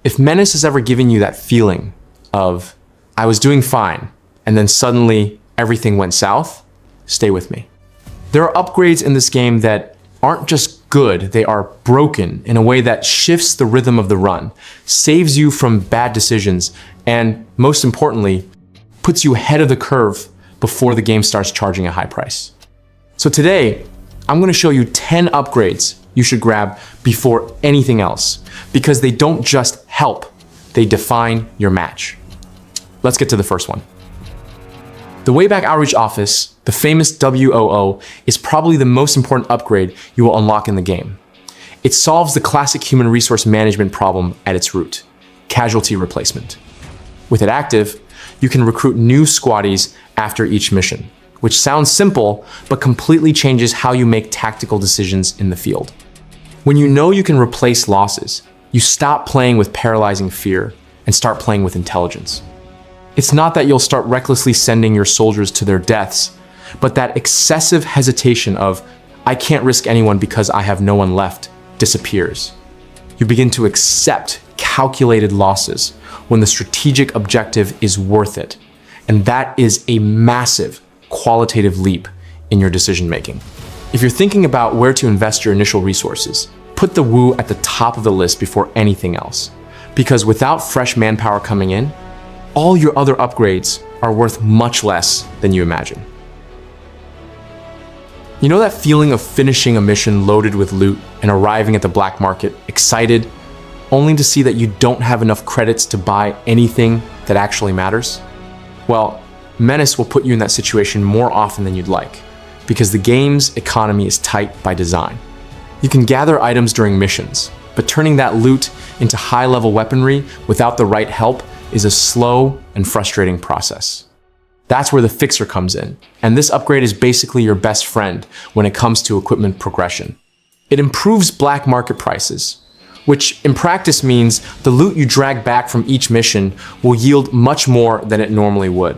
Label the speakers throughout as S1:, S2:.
S1: If Menace has ever given you that feeling of, I was doing fine, and then suddenly everything went south, stay with me. There are upgrades in this game that aren't just good, they are broken in a way that shifts the rhythm of the run, saves you from bad decisions, and most importantly, puts you ahead of the curve before the game starts charging a high price. So today, I'm gonna show you 10 upgrades you should grab before anything else, because they don't just help, they define your match. Let's get to the first one. The Wayback Outreach Office, the famous WOO, is probably the most important upgrade you will unlock in the game. It solves the classic human resource management problem at its root, casualty replacement. With it active, you can recruit new squaddies after each mission, which sounds simple, but completely changes how you make tactical decisions in the field. When you know you can replace losses, you stop playing with paralyzing fear and start playing with intelligence. It's not that you'll start recklessly sending your soldiers to their deaths, but that excessive hesitation of, I can't risk anyone because I have no one left, disappears. You begin to accept calculated losses when the strategic objective is worth it. And that is a massive qualitative leap in your decision making. If you're thinking about where to invest your initial resources, put the WOO at the top of the list before anything else. Because without fresh manpower coming in, all your other upgrades are worth much less than you imagine. You know that feeling of finishing a mission loaded with loot and arriving at the black market, excited, only to see that you don't have enough credits to buy anything that actually matters? Well, Menace will put you in that situation more often than you'd like, because the game's economy is tight by design. You can gather items during missions, but turning that loot into high-level weaponry without the right help is a slow and frustrating process. That's where the Fixer comes in, and this upgrade is basically your best friend when it comes to equipment progression. It improves black market prices, which in practice means the loot you drag back from each mission will yield much more than it normally would.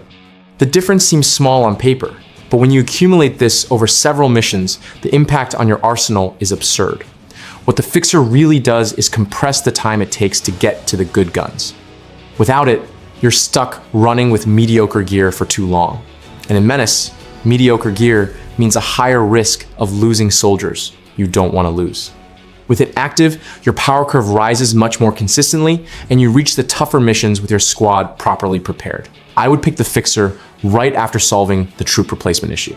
S1: The difference seems small on paper, but when you accumulate this over several missions, the impact on your arsenal is absurd. What the Fixer really does is compress the time it takes to get to the good guns. Without it, you're stuck running with mediocre gear for too long. And in Menace, mediocre gear means a higher risk of losing soldiers you don't want to lose. With it active, your power curve rises much more consistently, and you reach the tougher missions with your squad properly prepared. I would pick the Fixer right after solving the troop replacement issue.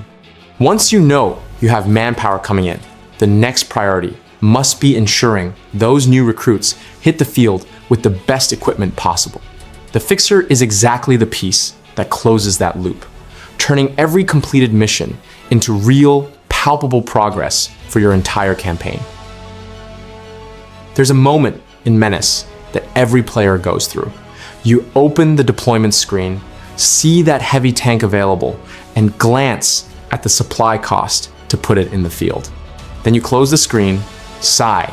S1: Once you know you have manpower coming in, the next priority must be ensuring those new recruits hit the field with the best equipment possible. The Fixer is exactly the piece that closes that loop, turning every completed mission into real, palpable progress for your entire campaign. There's a moment in Menace that every player goes through. You open the deployment screen, see that heavy tank available, and glance at the supply cost to put it in the field. Then you close the screen, sigh,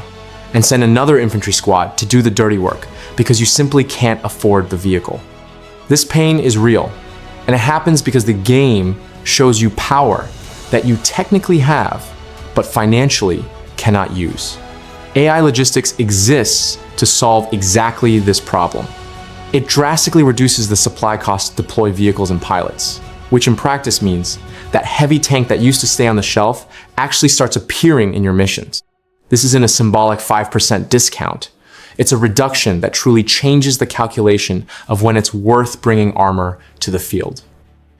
S1: and send another infantry squad to do the dirty work because you simply can't afford the vehicle. This pain is real, and it happens because the game shows you power that you technically have, but financially cannot use. AI logistics exists to solve exactly this problem. It drastically reduces the supply cost to deploy vehicles and pilots, which in practice means that heavy tank that used to stay on the shelf actually starts appearing in your missions. This isn't a symbolic 5% discount. It's a reduction that truly changes the calculation of when it's worth bringing armor to the field.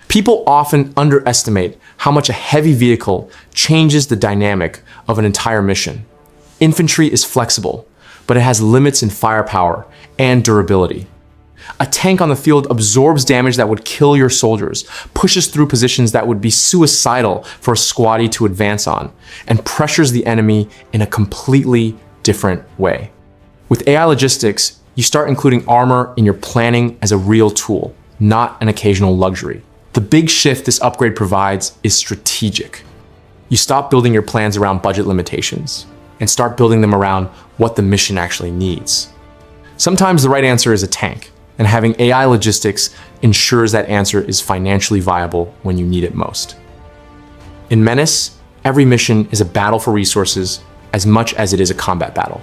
S1: People often underestimate how much a heavy vehicle changes the dynamic of an entire mission. Infantry is flexible, but it has limits in firepower and durability. A tank on the field absorbs damage that would kill your soldiers, pushes through positions that would be suicidal for a squaddie to advance on, and pressures the enemy in a completely different way. With AI logistics, you start including armor in your planning as a real tool, not an occasional luxury. The big shift this upgrade provides is strategic. You stop building your plans around budget limitations and start building them around what the mission actually needs. Sometimes the right answer is a tank, and having AI logistics ensures that answer is financially viable when you need it most. In Menace, every mission is a battle for resources as much as it is a combat battle.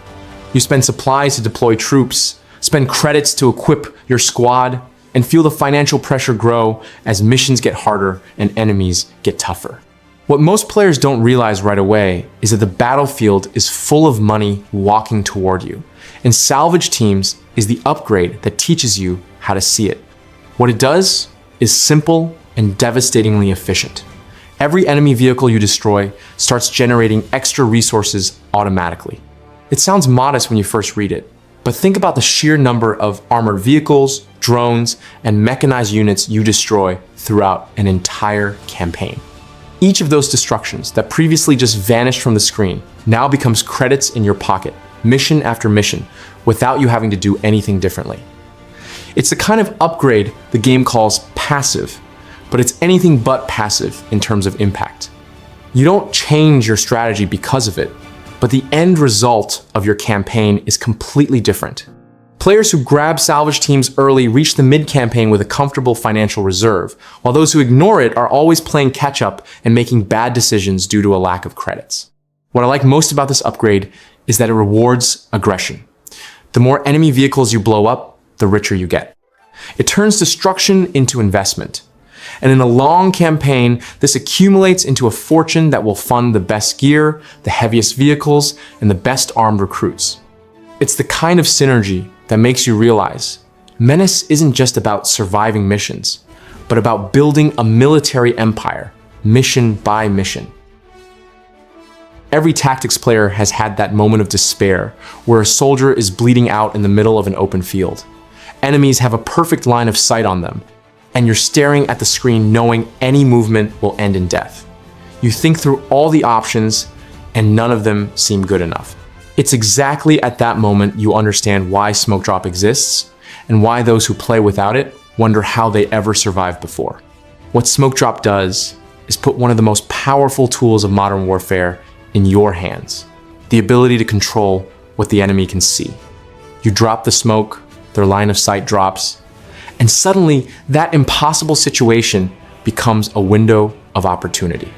S1: You spend supplies to deploy troops, spend credits to equip your squad, and feel the financial pressure grow as missions get harder and enemies get tougher. What most players don't realize right away is that the battlefield is full of money walking toward you, and Salvage Teams is the upgrade that teaches you how to see it. What it does is simple and devastatingly efficient. Every enemy vehicle you destroy starts generating extra resources automatically. It sounds modest when you first read it, but think about the sheer number of armored vehicles, drones, and mechanized units you destroy throughout an entire campaign. Each of those destructions that previously just vanished from the screen now becomes credits in your pocket, mission after mission, without you having to do anything differently. It's the kind of upgrade the game calls passive, but it's anything but passive in terms of impact. You don't change your strategy because of it, but the end result of your campaign is completely different. Players who grab Salvage Teams early reach the mid-campaign with a comfortable financial reserve, while those who ignore it are always playing catch-up and making bad decisions due to a lack of credits. What I like most about this upgrade is that it rewards aggression. The more enemy vehicles you blow up, the richer you get. It turns destruction into investment. And in a long campaign, this accumulates into a fortune that will fund the best gear, the heaviest vehicles, and the best armed recruits. It's the kind of synergy that makes you realize Menace isn't just about surviving missions, but about building a military empire, mission by mission. Every tactics player has had that moment of despair where a soldier is bleeding out in the middle of an open field. Enemies have a perfect line of sight on them, and you're staring at the screen knowing any movement will end in death. You think through all the options, and none of them seem good enough. It's exactly at that moment you understand why Smoke Drop exists, and why those who play without it wonder how they ever survived before. What Smoke Drop does is put one of the most powerful tools of modern warfare in your hands, the ability to control what the enemy can see. You drop the smoke, their line of sight drops, and suddenly that impossible situation becomes a window of opportunity.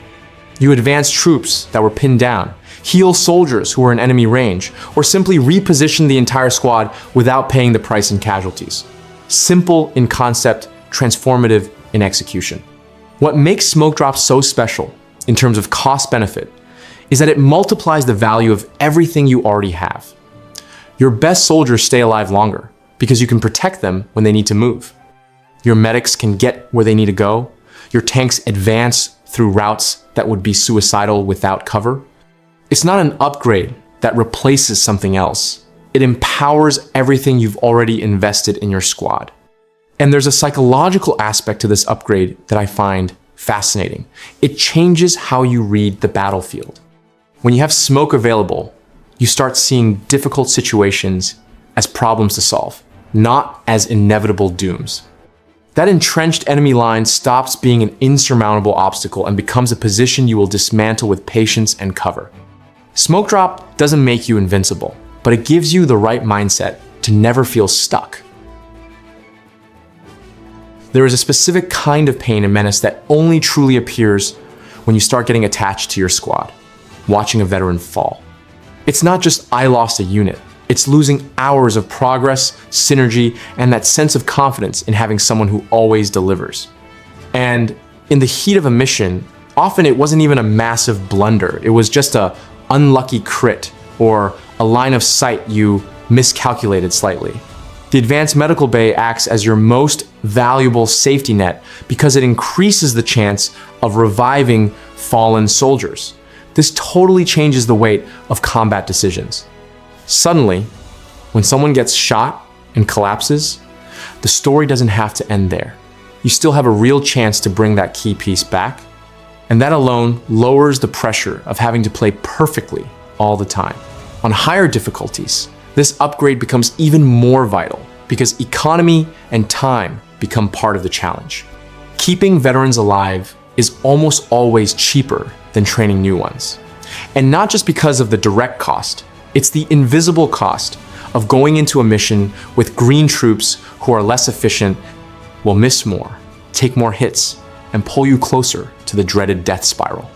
S1: You advance troops that were pinned down, heal soldiers who were in enemy range, or simply reposition the entire squad without paying the price in casualties. Simple in concept, transformative in execution. What makes Smoke Drop so special in terms of cost benefit is that it multiplies the value of everything you already have. Your best soldiers stay alive longer because you can protect them when they need to move. Your medics can get where they need to go. Your tanks advance through routes that would be suicidal without cover. It's not an upgrade that replaces something else. It empowers everything you've already invested in your squad. And there's a psychological aspect to this upgrade that I find fascinating. It changes how you read the battlefield. When you have smoke available, you start seeing difficult situations as problems to solve, not as inevitable dooms. That entrenched enemy line stops being an insurmountable obstacle and becomes a position you will dismantle with patience and cover. Smoke Drop doesn't make you invincible, but it gives you the right mindset to never feel stuck. There is a specific kind of pain in Menace that only truly appears when you start getting attached to your squad, watching a veteran fall. It's not just I lost a unit. It's losing hours of progress, synergy, and that sense of confidence in having someone who always delivers. And in the heat of a mission, often it wasn't even a massive blunder. It was just a unlucky crit or a line of sight you miscalculated slightly. The Advanced Medical Bay acts as your most valuable safety net because it increases the chance of reviving fallen soldiers. This totally changes the weight of combat decisions. Suddenly, when someone gets shot and collapses, the story doesn't have to end there. You still have a real chance to bring that key piece back, and that alone lowers the pressure of having to play perfectly all the time. On higher difficulties, this upgrade becomes even more vital because economy and time become part of the challenge. Keeping veterans alive is almost always cheaper than training new ones. And not just because of the direct cost, it's the invisible cost of going into a mission with green troops who are less efficient, will miss more, take more hits, and pull you closer to the dreaded death spiral.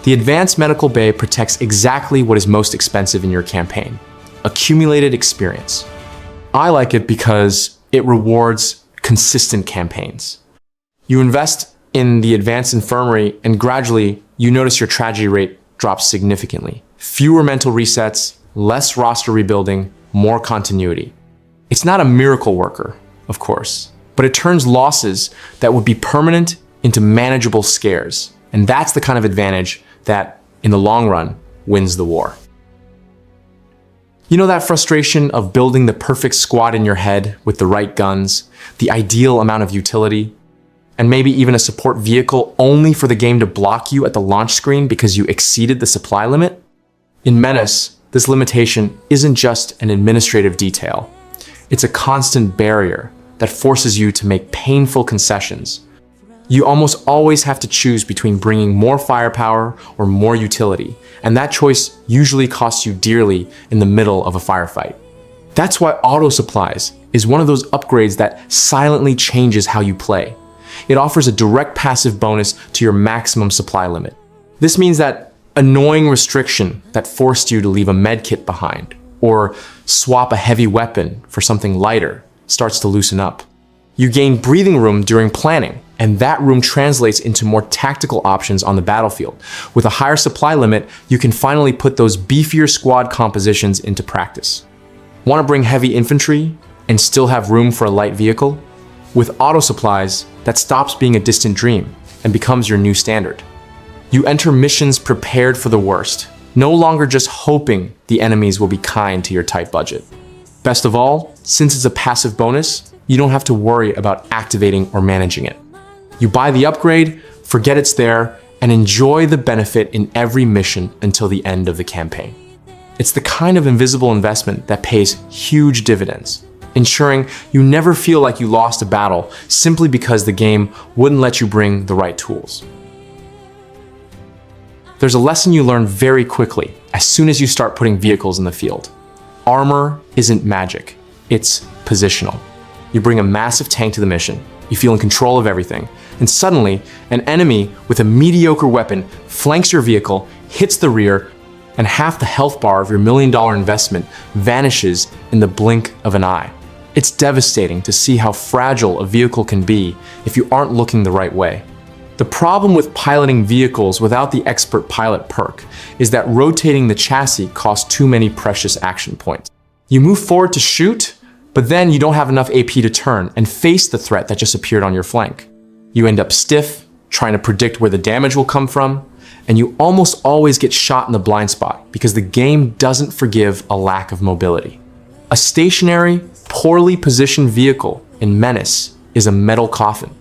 S1: The Advanced Medical Bay protects exactly what is most expensive in your campaign: accumulated experience. I like it because it rewards consistent campaigns. You invest in the advanced infirmary and gradually you notice your tragedy rate drops significantly. Fewer mental resets, less roster rebuilding, more continuity. It's not a miracle worker, of course, but it turns losses that would be permanent into manageable scares. And that's the kind of advantage that, in the long run, wins the war. You know that frustration of building the perfect squad in your head with the right guns, the ideal amount of utility, and maybe even a support vehicle only for the game to block you at the launch screen because you exceeded the supply limit? In Menace, this limitation isn't just an administrative detail. It's a constant barrier that forces you to make painful concessions. You almost always have to choose between bringing more firepower or more utility, and that choice usually costs you dearly in the middle of a firefight. That's why auto supplies is one of those upgrades that silently changes how you play. It offers a direct passive bonus to your maximum supply limit. This means that annoying restriction that forced you to leave a medkit behind or swap a heavy weapon for something lighter starts to loosen up. You gain breathing room during planning, and that room translates into more tactical options on the battlefield. With a higher supply limit, you can finally put those beefier squad compositions into practice. Want to bring heavy infantry and still have room for a light vehicle? With auto supplies, that stops being a distant dream and becomes your new standard. You enter missions prepared for the worst, no longer just hoping the enemies will be kind to your tight budget. Best of all, since it's a passive bonus, you don't have to worry about activating or managing it. You buy the upgrade, forget it's there, and enjoy the benefit in every mission until the end of the campaign. It's the kind of invisible investment that pays huge dividends, ensuring you never feel like you lost a battle simply because the game wouldn't let you bring the right tools. There's a lesson you learn very quickly as soon as you start putting vehicles in the field. Armor isn't magic, it's positional. You bring a massive tank to the mission, you feel in control of everything, and suddenly, an enemy with a mediocre weapon flanks your vehicle, hits the rear, and half the health bar of your $1 million investment vanishes in the blink of an eye. It's devastating to see how fragile a vehicle can be if you aren't looking the right way. The problem with piloting vehicles without the expert pilot perk is that rotating the chassis costs too many precious action points. You move forward to shoot, but then you don't have enough AP to turn and face the threat that just appeared on your flank. You end up stiff, trying to predict where the damage will come from, and you almost always get shot in the blind spot because the game doesn't forgive a lack of mobility. A stationary, poorly positioned vehicle in Menace is a metal coffin.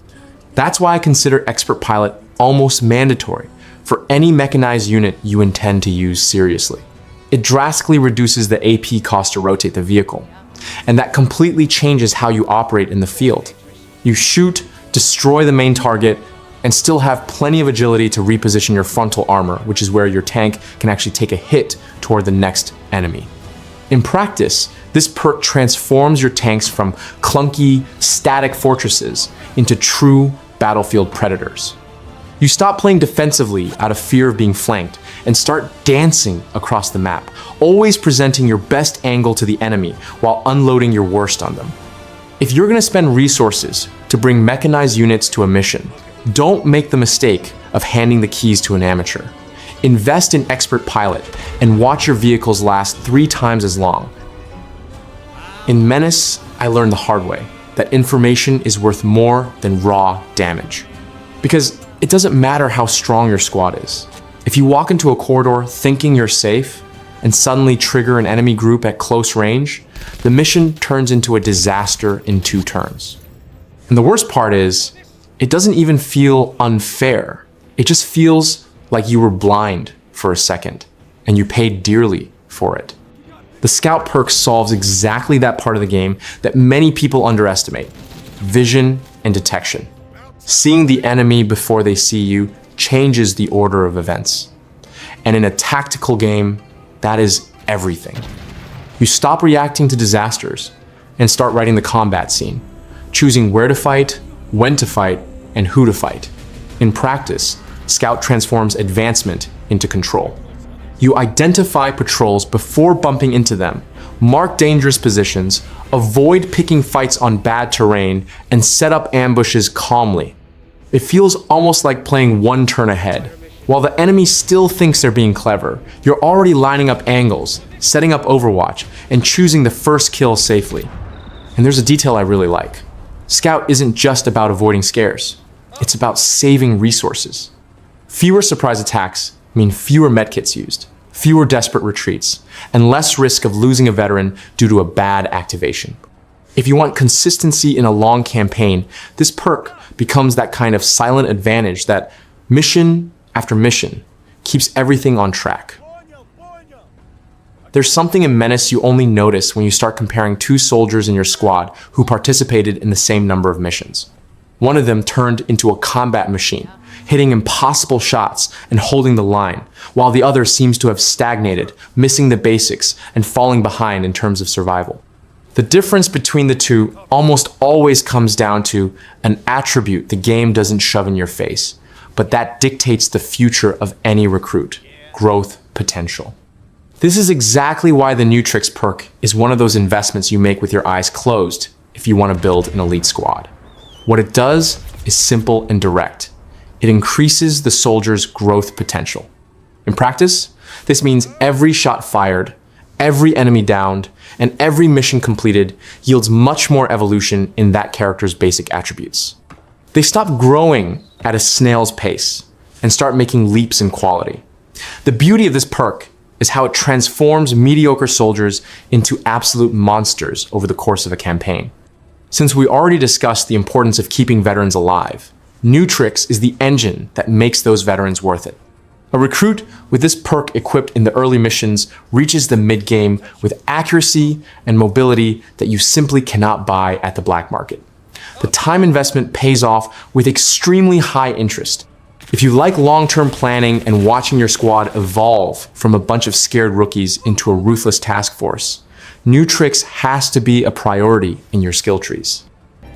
S1: That's why I consider Expert Pilot almost mandatory for any mechanized unit you intend to use seriously. It drastically reduces the AP cost to rotate the vehicle, and that completely changes how you operate in the field. You shoot, destroy the main target, and still have plenty of agility to reposition your frontal armor, which is where your tank can actually take a hit toward the next enemy. In practice, this perk transforms your tanks from clunky, static fortresses into true battlefield predators. You stop playing defensively out of fear of being flanked and start dancing across the map, always presenting your best angle to the enemy while unloading your worst on them. If you're going to spend resources to bring mechanized units to a mission, don't make the mistake of handing the keys to an amateur. Invest in Expert Pilot and watch your vehicles last 3 times as long. In Menace, I learned the hard way that information is worth more than raw damage. Because it doesn't matter how strong your squad is. If you walk into a corridor thinking you're safe and suddenly trigger an enemy group at close range, the mission turns into a disaster in 2 turns. And the worst part is, it doesn't even feel unfair. It just feels like you were blind for a second and you paid dearly for it. The Scout perk solves exactly that part of the game that many people underestimate: vision and detection. Seeing the enemy before they see you changes the order of events. And in a tactical game, that is everything. You stop reacting to disasters and start writing the combat scene, choosing where to fight, when to fight, and who to fight. In practice, Scout transforms advancement into control. You identify patrols before bumping into them, Mark dangerous positions, avoid picking fights on bad terrain, and set up ambushes calmly. It feels almost like playing one turn ahead. While the enemy still thinks they're being clever, you're already lining up angles, setting up overwatch, and choosing the first kill safely. And there's a detail I really like. Scout isn't just about avoiding scares. It's about saving resources. Fewer surprise attacks mean fewer medkits used, fewer desperate retreats, and less risk of losing a veteran due to a bad activation. If you want consistency in a long campaign, this perk becomes that kind of silent advantage that mission after mission keeps everything on track. There's something in Menace you only notice when you start comparing two soldiers in your squad who participated in the same number of missions. One of them turned into a combat machine, hitting impossible shots and holding the line, while the other seems to have stagnated, missing the basics and falling behind in terms of survival. The difference between the two almost always comes down to an attribute the game doesn't shove in your face, but that dictates the future of any recruit: growth potential. This is exactly why the Nutrix perk is one of those investments you make with your eyes closed if you want to build an elite squad. What it does is simple and direct. It increases the soldier's growth potential. In practice, this means every shot fired, every enemy downed, and every mission completed yields much more evolution in that character's basic attributes. They stop growing at a snail's pace and start making leaps in quality. The beauty of this perk is how it transforms mediocre soldiers into absolute monsters over the course of a campaign. Since we already discussed the importance of keeping veterans alive, Nutrix is the engine that makes those veterans worth it. A recruit with this perk equipped in the early missions reaches the mid-game with accuracy and mobility that you simply cannot buy at the black market. The time investment pays off with extremely high interest. If you like long-term planning and watching your squad evolve from a bunch of scared rookies into a ruthless task force, Nutrix has to be a priority in your skill trees.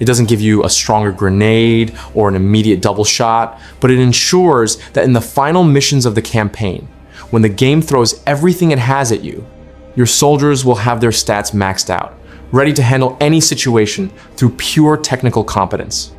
S1: It doesn't give you a stronger grenade or an immediate double shot, but it ensures that in the final missions of the campaign, when the game throws everything it has at you, your soldiers will have their stats maxed out, ready to handle any situation through pure technical competence.